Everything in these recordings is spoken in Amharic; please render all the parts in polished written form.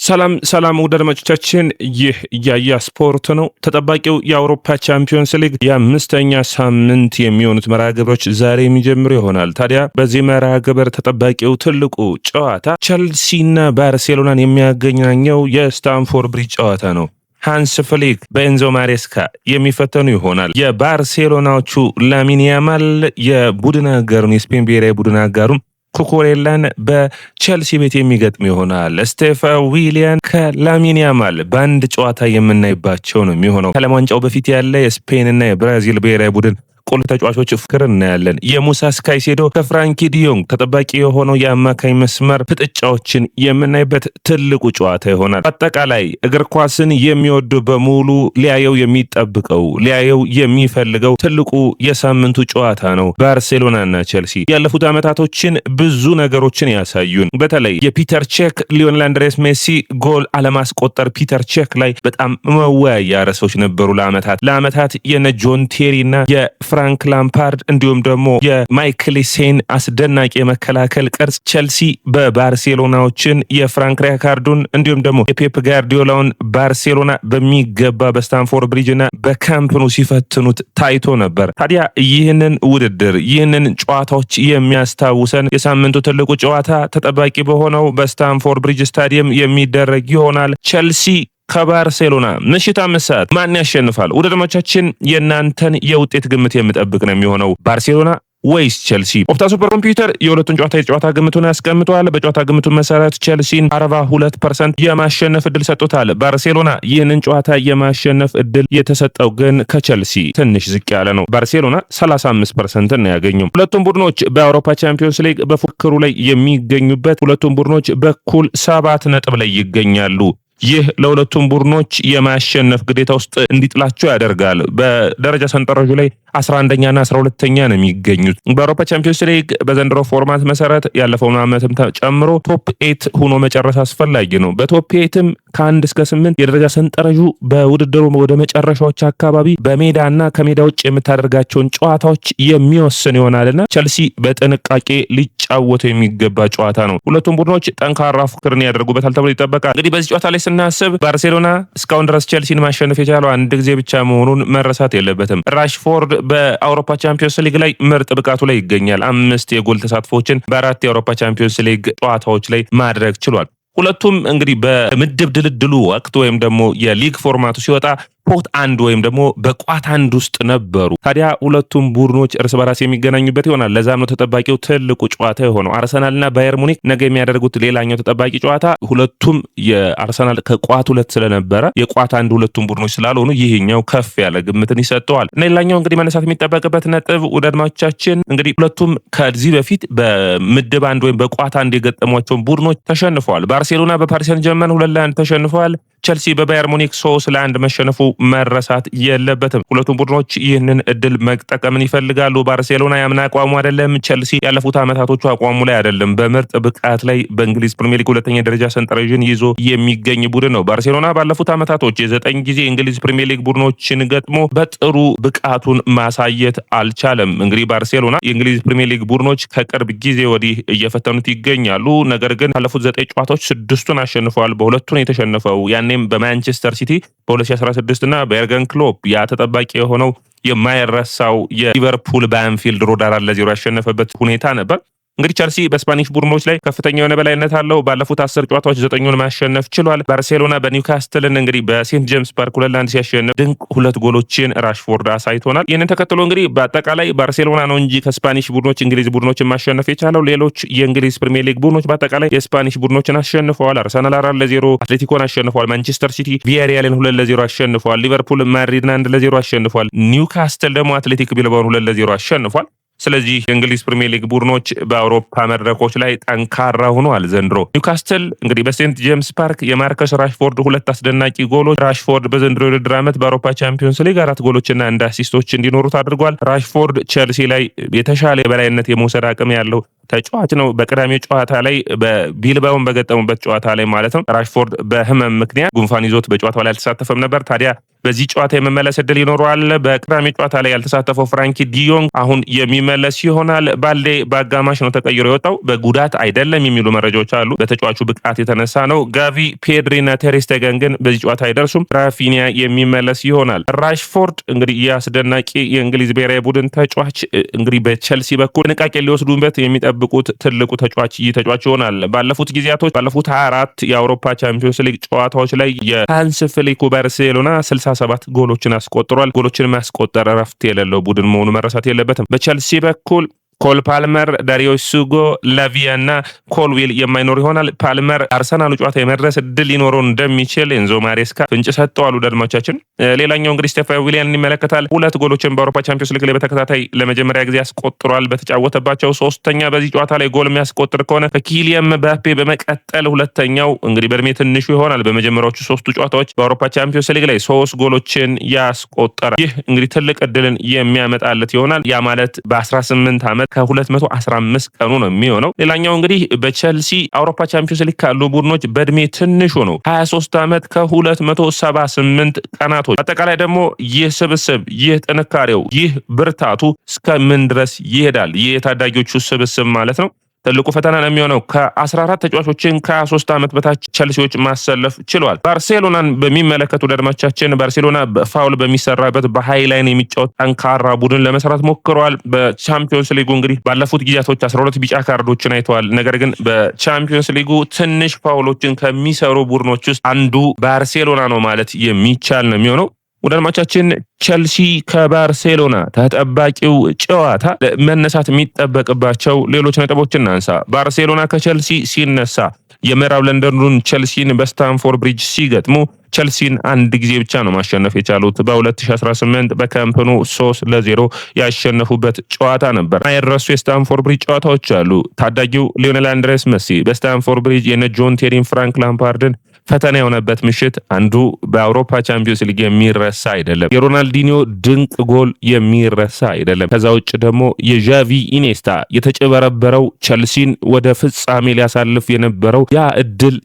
ሰላም ውድ አድማጮቻችን፣ ይህ ያያ ስፖርት ነው። ተጠባቂው የአውሮፓ ቻምፒዮንስ ሊግ የአምስተኛ ሳምንት የሚሆኑት መርሃ ግብሮች ዛሬ የሚጀምሩ ይሆናል። ታዲያ በዚህ መርሃ ግብር ተጠባቂው ትልቁ ጨዋታ ቸልሲና ባርሴሎናን የሚያገናኘው የስታንፎርድ ብሪጅ ጨዋታ ነው። ሃንስ ፍሊክ በኤንዞ ማሬስካ የሚፈተኑ ይሆናል። የባርሴሎናዎቹ ላሚን ያማል የቡድን አጋሩን የስፔን ብሔራዊ ቡድን አጋሩን ኩኩሬላን በቸልሲ ቤት የሚገጥም ይሆናል። ስቴፋ ዊሊያን ከላሚን ያማል በአንድ ጨዋታ የምናይባቸው ነው የሚሆነው። ከዓለም ዋንጫው በፊት ያለ የስፔንና የብራዚል ብሔራዊ ቡድን ቁልፍ ተጫዋቾች ፍክር እናያለን። የሙሳስ ካይሴዶ ከፍራንኪ ዲዮንግ ተጠባቂ የሆነው የአማካኝ መስመር ፍጥጫዎችን የምናይበት ትልቁ ጨዋታ ይሆናል። አጠቃላይ እግር ኳስን የሚወዱ በሙሉ ሊያየው የሚጠብቀው ሊያየው የሚፈልገው ትልቁ የሳምንቱ ጨዋታ ነው። ባርሴሎናና ቸልሲ ያለፉት ዓመታቶችን ብዙ ነገሮችን ያሳዩን። በተለይ የፒተር ቼክ ሊዮኔል አንድሬስ ሜሲ ጎል አለማስቆጠር ፒተር ቼክ ላይ በጣም መወያያ ርዕሶች ነበሩ። ለዓመታት የነ ጆን ቴሪና ፍራንክ ላምፓርድ እንዲሁም ደግሞ የማይክል ሴን አስደናቂ የመከላከል ቅርጽ ቸልሲ በባርሴሎናዎችን የፍራንክ ሪካርዱን እንዲሁም ደግሞ የፔፕ ጋርዲዮላውን ባርሴሎና በሚገባ በስታንፎርድ ብሪጅና በካምፕ ኑ ሲፈትኑት ታይቶ ነበር። ታዲያ ይህንን ውድድር ይህንን ጨዋታዎች የሚያስታውሰን የሳምንቱ ትልቁ ጨዋታ ተጠባቂ በሆነው በስታንፎርድ ብሪጅ ስታዲየም የሚደረግ ይሆናል። ቸልሲ ከባርሴሎና ምሽት 5 ሰዓት ማን ያሸንፋል? ውድ አድማጮቻችን የእናንተን የውጤት ግምት የምጠብቅ ነው የሚሆነው። ባርሴሎና ወይስ ቸልሲ? ኦፕታ ሱፐር ኮምፒውተር የሁለቱን ጨዋታ ግምቱን ያስቀምጧል። በጨዋታ ግምቱ መሰረት ቸልሲን 42% የማሸነፍ እድል ሰጥቶታል። ባርሴሎና ይህንን ጨዋታ የማሸነፍ እድል የተሰጠው ግን ከቸልሲ ትንሽ ዝቅ ያለ ነው። ባርሴሎና 35% ነው ያገኘው። ሁለቱም ቡድኖች በአውሮፓ ቻምፒዮንስ ሊግ በፉክክሩ ላይ የሚገኙበት ሁለቱም ቡድኖች በኩል 7 ነጥብ ላይ ይገኛሉ። ይህ ለሁለቱም ቡድኖች የማሸነፍ ግዴታ ውስጥ እንዲጥላቸው ያደርጋል። በደረጃ ሰንጠረዡ ላይ 11ኛና 12ኛ ነው የሚገኙት። በአውሮፓ ቻምፒዮንስ ሊግ በዘንድሮ ፎርማት መሰረት ያለፈውን ዓመትም ጨምሮ ቶፕ 8 ሆኖ መጨረስ አስፈላጊ ነው። በቶፕ 8ም ከ1 እስከ 8 የደረጃ ሰንጠረዡ በውድድሩ ወደ መጨረሻዎች አካባቢ በሜዳና ከሜዳ ውጭ የምታደርጋቸውን ጨዋታዎች የሚወስን ይሆናልና ቸልሲ በጥንቃቄ ሊጫወተው የሚገባ ጨዋታ ነው። ሁለቱም ቡድኖች ጠንካራ ፉክክርን ያደርጉበታል ተብሎ ይጠበቃል። እንግዲህ በዚህ ጨዋታ ላይ ስናስብ ባርሴሎና እስካሁን ድረስ ቸልሲን ማሸነፍ የቻለው አንድ ጊዜ ብቻ መሆኑን መረሳት የለበትም። ራሽፎርድ በአውሮፓ ቻምፒዮንስ ሊግ ላይ ምርጥ ብቃቱ ላይ ይገኛል። 5 የጎል ተሳትፎችን በ4 የአውሮፓ ቻምፒዮንስ ሊግ ጨዋታዎች ላይ ማድረግ ችሏል። ሁለቱም እንግዲህ በምድብ ድልድሉ ወቅት ወይም ደግሞ የሊግ ፎርማቱ ሲወጣ ፖት 1 ወይም ደግሞ በቋት 1 ውስጥ ነበሩ። ታዲያ ሁለቱም ቡድኖች እርስ በራስ የሚገናኙበት ይሆናል። ለዛም ነው ተጠባቂው ትልቁ ጨዋታ የሆነው። አርሰናልና ባየር ሙኒክ ነገ የሚያደርጉት ሌላኛው ተጠባቂ ጨዋታ። ሁለቱም የአርሰናል ከቋት 2 ስለነበረ የቋት 1 ሁለቱም ቡድኖች ስላልሆኑ ይህኛው ከፍ ያለ ግምትን ይሰጠዋል። ሌላኛው እንግዲህ መነሳት የሚጠበቅበት ነጥብ ውድ አድማጮቻችን እንግዲህ ሁለቱም ከዚህ በፊት በምድብ 1 ወይም በቋት 1 የገጠሟቸውን ቡድኖች ተሸንፈዋል። ባርሴሎና በፓሪስ ሰን ጀርመን 2-1 ተሸንፈዋል። ቸልሲ በባየር ሙኒክ 3-1 መሸነፉ መረሳት የለበትም። ሁለቱም ቡድኖች ይህንን እድል መጠቀምን ይፈልጋሉ። ባርሴሎና ያምና አቋሙ አይደለም፣ ቸልሲ ያለፉት ዓመታቶቹ አቋሙ ላይ አይደለም። በምርጥ ብቃት ላይ በእንግሊዝ ፕሪሚየር ሊግ 2ኛ ደረጃ ሰንጠረዥን ይዞ የሚገኝ ቡድን ነው። ባርሴሎና ባለፉት ዓመታቶች የ9 ጊዜ እንግሊዝ ፕሪሚየር ሊግ ቡድኖችን ገጥሞ በጥሩ ብቃቱን ማሳየት አልቻለም። እንግዲህ ባርሴሎና የእንግሊዝ ፕሪሚየር ሊግ ቡድኖች ከቅርብ ጊዜ ወዲህ እየፈተኑት ይገኛሉ። ነገር ግን ካለፉት 9 ጨዋታዎች 6ቱን አሸንፈዋል። በሁለቱን የተሸነፈው ያኔም በማንቸስተር ሲቲ በ2016 እና በኤርገን ክሎፕ ያ ተጠባቂ የሆነው የማይረሳው የሊቨርፑል በአንፊልድ ሮድ 4-0 ያሸነፈበት ሁኔታ ነበር። እንግዲህ ቸልሲ በስፓኒሽ ቡድኖች ላይ ከፍተኛ የሆነ በላይነት አለው። ባለፉት 10 ጨዋታዎች 9ን ማሸነፍ ችሏል። ባርሴሎና በኒውካስትልን እንግዲህ በሴንት ጄምስ ፓርክ 2-1 ሲያሸንፍ ድንቅ 2 ጎሎችን ራሽፎርድ አሳይቶናል። ይህንን ተከትሎ እንግዲህ በአጠቃላይ ባርሴሎና ነው እንጂ ከስፓኒሽ ቡድኖች እንግሊዝ ቡድኖችን ማሸነፍ የቻለው። ሌሎች የእንግሊዝ ፕሪሚየር ሊግ ቡድኖች በአጠቃላይ የስፓኒሽ ቡድኖችን አሸንፈዋል። አርሰናል 4-0 አትሌቲኮን አሸንፈዋል። ማንቸስተር ሲቲ ቪያሪያልን 2-0 አሸንፈዋል። ሊቨርፑል ማድሪድን 1-0 አሸንፈዋል። ኒውካስትል ደግሞ አትሌቲክ ቢልባውን 2-0 አሸንፏል። ስለዚህ የእንግሊዝ ፕሪሚየር ሊግ ቡድኖች በአውሮፓ መድረኮች ላይ ጠንካራ ሆነዋል ዘንድሮ። ኒውካስትል እንግዲህ በሴንት ጄምስ ፓርክ የማርከስ ራሽፎርድ 2 አስደናቂ ጎሎች ራሽፎርድ በዘንድሮ የውድድር ዓመት በአውሮፓ ቻምፒዮንስ ሊግ 4 ጎሎችና 1 አሲስቶች እንዲኖሩት አድርጓል። ራሽፎርድ ቸልሲ ላይ የተሻለ የበላይነት የመውሰድ አቅም ያለው ተጫዋች ነው። በቅዳሜው ጨዋታ ላይ በቢልባውን በገጠሙበት ጨዋታ ላይ ማለት ነው ራሽፎርድ በህመም ምክንያት ጉንፋን ይዞት በጨዋታው ላይ አልተሳተፈም ነበር። ታዲያ በዚህ ጨዋታ የመመለስ እድል ይኖረዋል። በቅዳሜ ጨዋታ ላይ ያልተሳተፈው ፍራንኪ ዲዮንግ አሁን የሚመለስ ይሆናል። ባልዴ በአጋማሽ ነው ተቀይሮ የወጣው፣ በጉዳት አይደለም የሚሉ መረጃዎች አሉ። በተጫዋቹ ብቃት የተነሳ ነው። ጋቪ፣ ፔድሪና ቴር ስቴገን ግን በዚህ ጨዋታ አይደርሱም። ራፊኒያ የሚመለስ ይሆናል። ራሽፎርድ እንግዲህ የአስደናቂ የእንግሊዝ ብሔራዊ ቡድን ተጫዋች እንግዲህ በቸልሲ በኩል ጥንቃቄ ሊወስዱበት የሚጠብቁት ትልቁ ተጫዋች ይህ ተጫዋች ይሆናል። ባለፉት ጊዜያቶች ባለፉት 24 የአውሮፓ ቻምፒዮንስ ሊግ ጨዋታዎች ላይ የሃንስ ፍሊኩ ባርሴሎና 67 ጎሎችን አስቆጥሯል። ጎሎችን ማስቆጠር እረፍት የሌለው ቡድን መሆኑ መረሳት የለበትም። በቸልሲ በኩል ኮል ፓልመር፣ ዳሪዮ ሱጎ፣ ላቪያ እና ኮልዊል የማይኖር ይሆናል። ፓልመር አርሰናሉ ጨዋታ የመድረስ እድል ሊኖረው እንደሚችል ኤንዞ ማሬስካ ፍንጭ ሰጥተዋል። አድማጮቻችን ሌላኛው እንግዲህ ስቴፋን ዊሊያን ይመለከታል። 2 ጎሎችን በአውሮፓ ቻምፒዮንስ ሊግ ላይ በተከታታይ ለመጀመሪያ ጊዜ ያስቆጥሯል። በተጫወተባቸው ሶስተኛ በዚህ ጨዋታ ላይ ጎል የሚያስቆጥር ከሆነ ከኪሊያን ምባፔ በመቀጠል ሁለተኛው እንግዲህ በእድሜ ትንሹ ይሆናል። በመጀመሪያዎቹ 3 ጨዋታዎች በአውሮፓ ቻምፒዮንስ ሊግ ላይ 3 ጎሎችን ያስቆጠረ፣ ይህ እንግዲህ ትልቅ እድልን የሚያመጣለት ይሆናል። ያ ማለት በ18 ዓመት ከ215 ቀኑ ነው የሚሆነው። ሌላኛው እንግዲህ በቸልሲ አውሮፓ ቻምፒዮንስ ሊግ ካሉ ቡድኖች በእድሜ ትንሹ ነው፣ 23 ዓመት ከ278 ቀናቶች። አጠቃላይ ደግሞ ይህ ስብስብ፣ ይህ ጥንካሬው፣ ይህ ብርታቱ እስከምን ድረስ ይሄዳል? ይህ የታዳጊዎቹ ስብስብ ማለት ነው ትልቁ ፈተና ነው የሚሆነው። ከ14 ተጫዋቾችን ከ23 ዓመት በታች ቸልሲዎች ማሰለፍ ችሏል። ባርሴሎናን በሚመለከቱ አድማጮቻችን ባርሴሎና በፋውል በሚሰራበት በሃይ ላይን የሚጫወት ጠንካራ ቡድን ለመስራት ሞክረዋል። በቻምፒዮንስ ሊጉ እንግዲህ ባለፉት ጊዜያቶች 12 ቢጫ ካርዶችን አይተዋል። ነገር ግን በቻምፒዮንስ ሊጉ ትንሽ ፋውሎችን ከሚሰሩ ቡድኖች ውስጥ አንዱ ባርሴሎና ነው ማለት የሚቻል ነው የሚሆነው። ወዳጆቻችን ቸልሲ ከባርሴሎና ተጠባቂው ጨዋታ መነሳት የሚጠበቅባቸው ሌሎች ነጥቦችን እናንሳ። ባርሴሎና ከቸልሲ ሲነሳ የምዕራብ ለንደኑን ቸልሲን በስታንፎርድ ብሪጅ ሲገጥሙ ቸልሲን አንድ ጊዜ ብቻ ነው ማሸነፍ የቻሉት። በ2018 በካምፕ ኑ 3-0 ያሸነፉበት ጨዋታ ነበር። አይረሱ የስታንፎርድ ብሪጅ ጨዋታዎች አሉ። ታዳጊው ሊዮኔል አንድሬስ መሲ በስታንፎርድ ብሪጅ የነ ጆን ቴሪን፣ ፍራንክ ላምፓርድን ፈተና የሆነበት ምሽት አንዱ በአውሮፓ ቻምፒዮንስ ሊግ የሚረሳ አይደለም። የሮናልዲኒዮ ድንቅ ጎል የሚረሳ አይደለም። ከዛ ውጭ ደግሞ የዣቪ ኢኔስታ የተጨበረበረው ቸልሲን ወደ ፍጻሜ ሊያሳልፍ የነበረው ያ እድል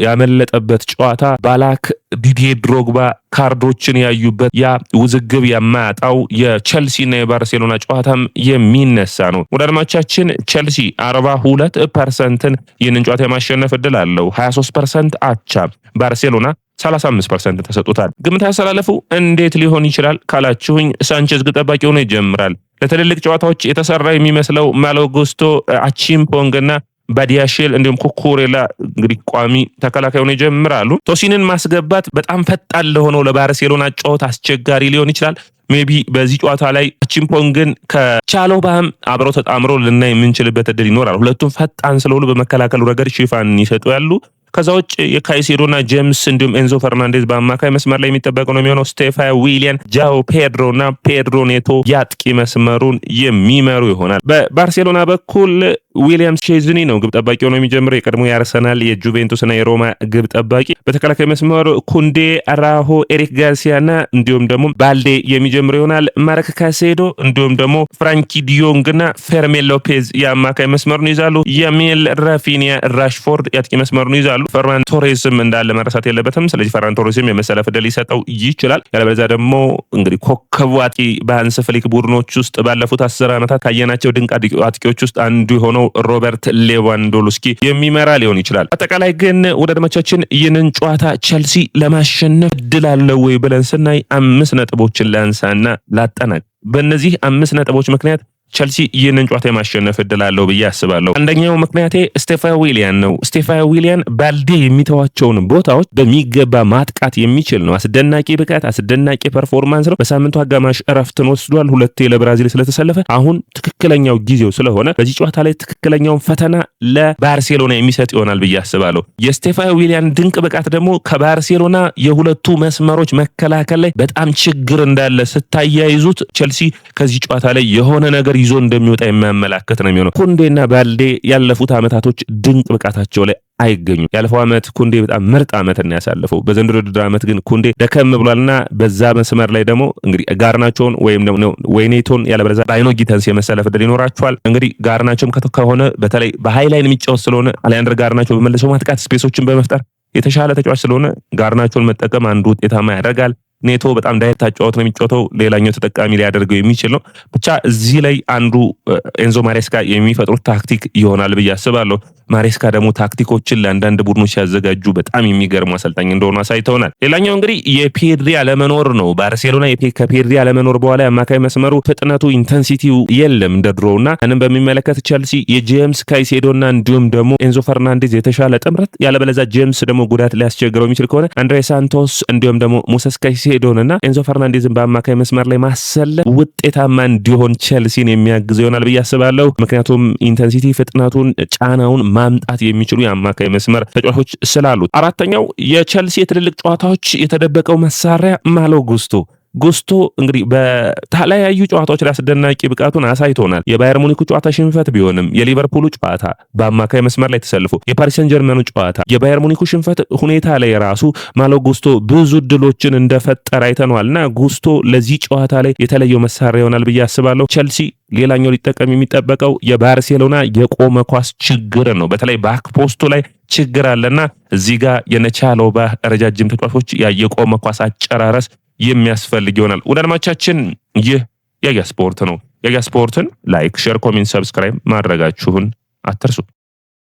ያመለጠበት ጨዋታ፣ ባላክ፣ ዲዲዬ ድሮግባ ካርዶችን ያዩበት ያ ውዝግብ የማያጣው የቸልሲና የባርሴሎና ጨዋታም የሚነሳ ነው። ወዳጆቻችን ቸልሲ 42% ይህንን ጨዋታ የማሸነፍ እድል አለው፣ 23% አቻ። ባርሴሎና 35% ተሰጥቶታል። ግምት ያስተላለፉ እንዴት ሊሆን ይችላል ካላችሁኝ ሳንቼዝ ግብ ጠባቂ ሆኖ ይጀምራል። ለትልልቅ ጨዋታዎች የተሰራ የሚመስለው ማሎ ጉስቶ፣ አቺምፖንግና ባዲያሼል እንዲሁም ኩኩሬላ እንግዲህ ቋሚ ተከላካይ ሆነው ይጀምራሉ። ቶሲንን ማስገባት በጣም ፈጣን ለሆነው ለባርሴሎና ጨዋታ አስቸጋሪ ሊሆን ይችላል። ሜቢ በዚህ ጨዋታ ላይ አቺምፖንግን ከቻሎባም አብረው ተጣምሮ ልናይ የምንችልበት እድል ይኖራል። ሁለቱም ፈጣን ስለሆኑ በመከላከሉ ረገድ ሽፋን ይሰጡ ያሉ። ከዛ ውጭ የካይሴዶና ጄምስ እንዲሁም ኤንዞ ፈርናንዴዝ በአማካይ መስመር ላይ የሚጠበቅ ነው የሚሆነው። ስቴፋን ዊሊያን፣ ጃኦ ፔድሮና ፔድሮ ኔቶ የአጥቂ መስመሩን የሚመሩ ይሆናል። በባርሴሎና በኩል ዊሊያም ሼዝኒ ነው ግብ ጠባቂ ሆኖ የሚጀምረው። የቀድሞ የአርሰናል የጁቬንቱስና የሮማ ግብ ጠባቂ። በተከላካይ መስመር ኩንዴ፣ አራሆ፣ ኤሪክ ጋርሲያና እንዲሁም ደግሞ ባልዴ የሚጀምሩ ይሆናል። ማርክ ካሴዶ እንዲሁም ደግሞ ፍራንኪ ዲዮንግና ፌርሜን ሎፔዝ የአማካይ መስመሩን ይዛሉ። የሚል ራፊኒያ፣ ራሽፎርድ የአጥቂ መስመሩን ይዛሉ። ፈርናን ቶሬስም እንዳለ መረሳት የለበትም። ስለዚህ ፈርናን ቶሬስም የመሰለፍ ዕድል ሊሰጠው ይችላል። ያለበለዚያ ደግሞ እንግዲህ ኮከቡ አጥቂ በሃንስ ፍሊክ ቡድኖች ውስጥ ባለፉት 10 ዓመታት ካየናቸው ድንቅ አጥቂዎች ውስጥ አንዱ የሆነው ሮበርት ሌቫንዶቭስኪ የሚመራ ሊሆን ይችላል። አጠቃላይ ግን ወዳጆቻችን ይህንን ጨዋታ ቸልሲ ለማሸነፍ እድል አለው ወይ ብለን ስናይ 5 ነጥቦችን ላንሳና ላጠናቅ። በእነዚህ 5 ነጥቦች ምክንያት ቸልሲ ይህንን ጨዋታ የማሸነፍ እድል አለው ብዬ አስባለሁ። አንደኛው ምክንያቴ ስቴፋን ዊሊያን ነው። ስቴፋን ዊሊያን ባልዴ የሚተዋቸውን ቦታዎች በሚገባ ማጥቃት የሚችል ነው። አስደናቂ ብቃት፣ አስደናቂ ፐርፎርማንስ ነው። በሳምንቱ አጋማሽ እረፍትን ወስዷል። 2 ለብራዚል ስለተሰለፈ አሁን ትክክለኛው ጊዜው ስለሆነ በዚህ ጨዋታ ላይ ትክክለኛውን ፈተና ለባርሴሎና የሚሰጥ ይሆናል ብዬ አስባለሁ። የስቴፋን ዊሊያን ድንቅ ብቃት ደግሞ ከባርሴሎና የሁለቱ መስመሮች መከላከል ላይ በጣም ችግር እንዳለ ስታያይዙት ቸልሲ ከዚህ ጨዋታ ላይ የሆነ ነገር ይዞ እንደሚወጣ የሚያመላክት ነው የሚሆነው። ኩንዴና ባልዴ ያለፉት ዓመታቶች ድንቅ ብቃታቸው ላይ አይገኙም። ያለፈው ዓመት ኩንዴ በጣም ምርጥ ዓመት እና ያሳለፈው፣ በዘንድሮ ውድድር ዓመት ግን ኩንዴ ደከም ብሏልና በዛ መስመር ላይ ደግሞ እንግዲህ ጋርናቾን ወይም ደግሞ ወይኔቶን ያለበለዛ ራይኖ ጊተንስ የመሰለፍ ዕድል ይኖራቸዋል። እንግዲህ ጋርናቾም ከሆነ በተለይ በሃይላይን የሚጫወት ስለሆነ አሌያንድር ጋርናቾ በመልሶ ማጥቃት ስፔሶችን በመፍጠር የተሻለ ተጫዋች ስለሆነ ጋርናቾን መጠቀም አንዱ ውጤታማ ያደርጋል። ኔቶ በጣም ዳይሬክት አጫዋት ነው የሚጫወተው፣ ሌላኛው ተጠቃሚ ሊያደርገው የሚችል ነው። ብቻ እዚህ ላይ አንዱ ኤንዞ ማሬስካ የሚፈጥሩት ታክቲክ ይሆናል ብዬ አስባለሁ። ማሬስካ ደግሞ ታክቲኮችን ለአንዳንድ ቡድኖች ሲያዘጋጁ በጣም የሚገርሙ አሰልጣኝ እንደሆኑ አሳይተውናል። ሌላኛው እንግዲህ የፔድሪ አለመኖር ነው። ባርሴሎና ከፔድሪ አለመኖር በኋላ የአማካይ መስመሩ ፍጥነቱ ኢንተንሲቲው የለም እንደ ድሮውና እንም በሚመለከት ቸልሲ የጄምስ ካይሴዶና እንዲሁም ደግሞ ኤንዞ ፈርናንዴዝ የተሻለ ጥምረት፣ ያለበለዛ ጄምስ ደግሞ ጉዳት ሊያስቸግረው የሚችል ከሆነ አንድሬ ሳንቶስ እንዲሁም ደግሞ ሙሴስ ካይሴዶንና ኤንዞ ፈርናንዴዝን በአማካይ መስመር ላይ ማሰለፍ ውጤታማ እንዲሆን ቸልሲን የሚያግዝ ይሆናል ብዬ አስባለሁ። ምክንያቱም ኢንተንሲቲ ፍጥነቱን ጫናውን ማምጣት የሚችሉ የአማካይ መስመር ተጫዋቾች ስላሉት። አራተኛው የቸልሲ የትልልቅ ጨዋታዎች የተደበቀው መሳሪያ ማሎ ጉስቶ እንግዲህ በተለያዩ ጨዋታዎች ላይ አስደናቂ ብቃቱን አሳይቶናል። የባየር ሙኒኩ ጨዋታ ሽንፈት ቢሆንም የሊቨርፑሉ ጨዋታ በአማካይ መስመር ላይ ተሰልፎ፣ የፓሪስ ሰን ጀርመኑ ጨዋታ፣ የባየር ሙኒኩ ሽንፈት ሁኔታ ላይ ራሱ ማሎ ጉስቶ ብዙ ድሎችን እንደፈጠረ አይተነዋልና ጉስቶ ለዚህ ጨዋታ ላይ የተለየው መሳሪያ ይሆናል ብዬ አስባለሁ። ቸልሲ ሌላኛው ሊጠቀም የሚጠበቀው የባርሴሎና የቆመ ኳስ ችግር ነው። በተለይ ባክ ፖስቱ ላይ ችግር አለና እዚህ ጋር የነቻሎባ ረጃጅም ተጫዋቾች የቆመ ኳስ አጨራረስ የሚያስፈልግ ይሆናል። ወዳጆቻችን ይህ ያያ ስፖርት ነው። ያያ ስፖርትን ላይክ፣ ሼር፣ ኮሜንት፣ ሰብስክራይብ ማድረጋችሁን አትርሱ።